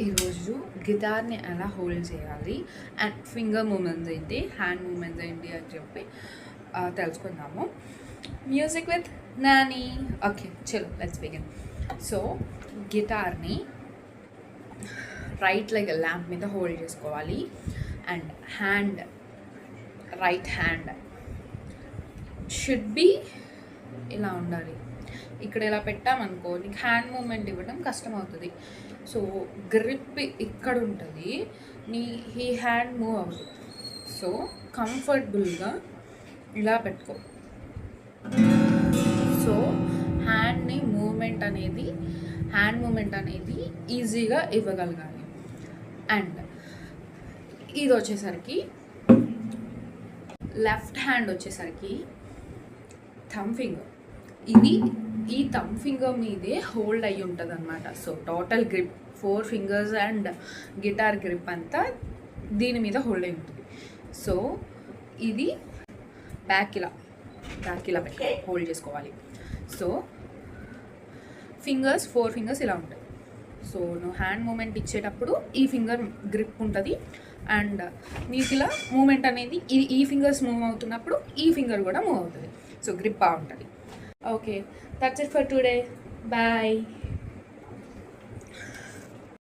ఈరోజు గిటార్ని ఎలా హోల్డ్ చేయాలి అండ్ ఫింగర్ మూమెంట్స్ ఏంటి, హ్యాండ్ మూమెంట్స్ ఏంటి అని చెప్పి తెలుసుకుందాము. Music with Nani. ఓకే, చలో లెట్స్ బిగిన్. సో గిటార్ని రైట్ లెగ్ ల్యాంప్ మీద హోల్డ్ చేసుకోవాలి and right hand should be ఇలా ఉండాలి. ఇక్కడ ఇలా పెట్టామనుకో నీకు హ్యాండ్ మూమెంట్ ఇవ్వడం కష్టం అవుతుంది. సో గ్రిప్ ఇక్కడ ఉంటుంది, ఈ హ్యాండ్ మూవ్ అవ్వదు. సో కంఫర్టబుల్గా ఇలా పెట్టుకో. సో హ్యాండ్ మూమెంట్ అనేది ఈజీగా ఇవ్వగలగాలి. అండ్ ఇది వచ్చేసరికి లెఫ్ట్ హ్యాండ్ వచ్చేసరికి థమ్ ఫింగర్, ఈ థమ్ ఫింగర్ మీదే హోల్డ్ అయ్యి ఉంటుంది అనమాట. So total grip 4 fingers and guitar grip అంతా దీని మీద హోల్డ్ అయి ఉంటుంది. సో ఇది బ్యాక్ ఇలా పెట్టి హోల్డ్ చేసుకోవాలి. సో 4 ఫింగర్స్ ఇలా ఉంటాయి. సో నువ్వు హ్యాండ్ మూమెంట్ ఇచ్చేటప్పుడు ఈ ఫింగర్ గ్రిప్ ఉంటుంది అండ్ నీకు ఇలా మూమెంట్ అనేది ఈ ఫింగర్స్ మూవ్ అవుతున్నప్పుడు ఈ ఫింగర్ కూడా మూవ్ అవుతుంది. సో గ్రిప్ బాగుంటుంది. Okay, that's it for today. Bye.